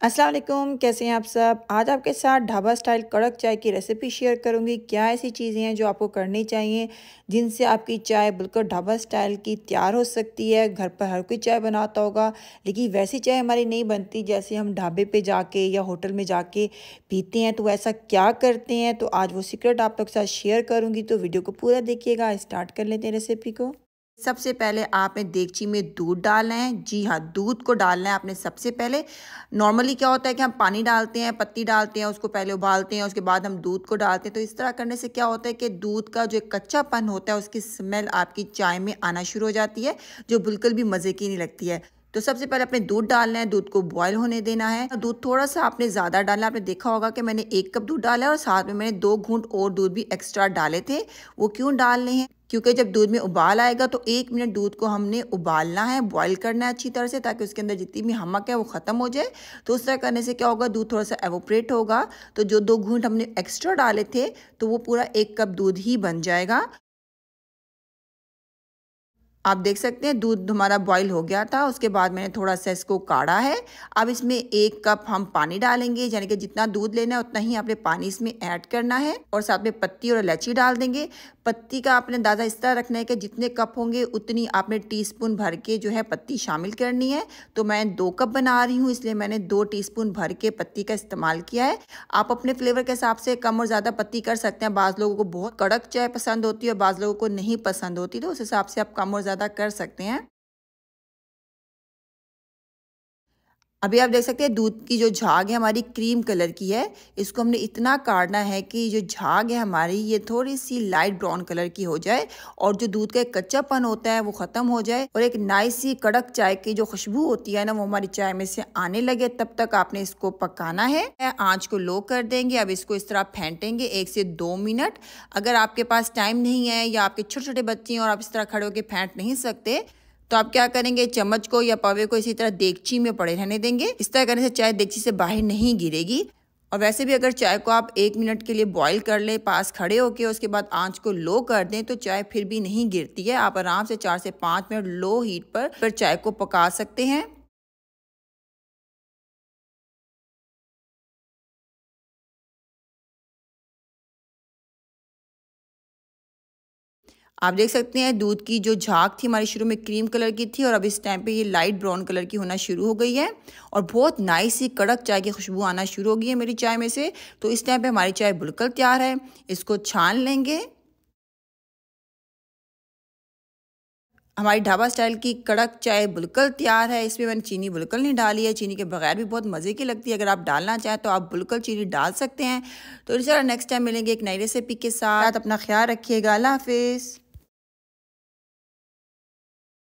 अस्सलाम वालेकुम, कैसे हैं आप सब। आज आपके साथ ढाबा स्टाइल कड़क चाय की रेसिपी शेयर करूंगी। क्या ऐसी चीज़ें हैं जो आपको करनी चाहिए जिनसे आपकी चाय बिल्कुल ढाबा स्टाइल की तैयार हो सकती है। घर पर हर कोई चाय बनाता होगा, लेकिन वैसी चाय हमारी नहीं बनती जैसे हम ढाबे पे जाके या होटल में जाके पीते हैं। तो ऐसा क्या करते हैं, तो आज वो सीक्रेट आप लोग के साथ शेयर करूँगी। तो वीडियो को पूरा देखिएगा। स्टार्ट कर लेते हैं रेसिपी को। सबसे पहले आपने देगची में दूध डालना है। जी हाँ, दूध को डालना है आपने सबसे पहले। नॉर्मली क्या होता है कि हम पानी डालते हैं, पत्ती डालते हैं, उसको पहले उबालते हैं, उसके बाद हम दूध को डालते हैं। तो इस तरह करने से क्या होता है कि दूध का जो एक कच्चापन होता है उसकी स्मेल आपकी चाय में आना शुरू हो जाती है, जो बिल्कुल भी मज़े की नहीं लगती है। तो सबसे पहले अपने दूध डालना है, दूध को बॉयल होने देना है। दूध थोड़ा सा आपने ज़्यादा डालना है। आपने देखा होगा कि मैंने 1 कप दूध डाला है और साथ में मैंने 2 घूंट और दूध भी एक्स्ट्रा डाले थे। वो क्यों डालने हैं, क्योंकि जब दूध में उबाल आएगा तो 1 मिनट दूध को हमने उबालना है, बॉईल करना है अच्छी तरह से, ताकि उसके अंदर जितनी भी नमक है वो ख़त्म हो जाए। तो उस तरह करने से क्या होगा, दूध थोड़ा सा एवोपरेट होगा। तो जो 2 घूंट हमने एक्स्ट्रा डाले थे तो वो पूरा 1 कप दूध ही बन जाएगा। आप देख सकते हैं दूध हमारा बॉईल हो गया था। उसके बाद मैंने थोड़ा सा इसको काढ़ा है। अब इसमें 1 कप हम पानी डालेंगे, यानी कि जितना दूध लेना है उतना ही आपने पानी इसमें ऐड करना है। और साथ में पत्ती और इलायची डाल देंगे। पत्ती का आपने अंदाज़ा इस तरह रखना है कि जितने कप होंगे उतनी आपने टीस्पून भर के जो है पत्ती शामिल करनी है। तो मैं 2 कप बना रही हूँ, इसलिए मैंने 2 टीस्पून भर के पत्ती का इस्तेमाल किया है। आप अपने फ्लेवर के हिसाब से कम और ज़्यादा पत्ती कर सकते हैं। बाज़ लोगों को बहुत कड़क चाय पसंद होती है और बाज़ लोगों को नहीं पसंद होती, तो उस हिसाब से आप कम और ज़्यादा कर सकते हैं। अभी आप देख सकते हैं दूध की जो झाग है हमारी क्रीम कलर की है। इसको हमने इतना काढ़ना है कि जो झाग है हमारी ये थोड़ी सी लाइट ब्राउन कलर की हो जाए और जो दूध का एक कच्चापन होता है वो ख़त्म हो जाए और एक नाइस सी कड़क चाय की जो खुशबू होती है ना वो हमारी चाय में से आने लगे। तब तक आपने इसको पकाना है। आँच को लो कर देंगे। अब इसको इस तरह फेंटेंगे 1 से 2 मिनट। अगर आपके पास टाइम नहीं है या आपके छोटे छोटे बच्चे हैं और आप इस तरह खड़े होकर फेंट नहीं सकते, तो आप क्या करेंगे, चम्मच को या पवे को इसी तरह देगची में पड़े रहने देंगे। इस तरह करने से चाय देगची से बाहर नहीं गिरेगी। और वैसे भी अगर चाय को आप 1 मिनट के लिए बॉईल कर लें पास खड़े होके, उसके बाद आंच को लो कर दें, तो चाय फिर भी नहीं गिरती है। आप आराम से 4 से 5 मिनट लो हीट पर फिर चाय को पका सकते हैं। आप देख सकते हैं दूध की जो झाग थी हमारी शुरू में क्रीम कलर की थी और अब इस टाइम पे ये लाइट ब्राउन कलर की होना शुरू हो गई है और बहुत नाइस सी कड़क चाय की खुशबू आना शुरू हो गई है मेरी चाय में से। तो इस टाइम पे हमारी चाय बिल्कुल तैयार है। इसको छान लेंगे। हमारी ढाबा स्टाइल की कड़क चाय बिल्कुल तैयार है। इसमें मैंने चीनी बिल्कुल नहीं डाली है। चीनी के बगैर भी बहुत मज़े की लगती है। अगर आप डालना चाहें तो आप बिल्कुल चीनी डाल सकते हैं। तो इस तरह नेक्स्ट टाइम मिलेंगे एक नई रेसिपी के साथ। अपना ख्याल रखिएगा। अल्लाह हाफिज़।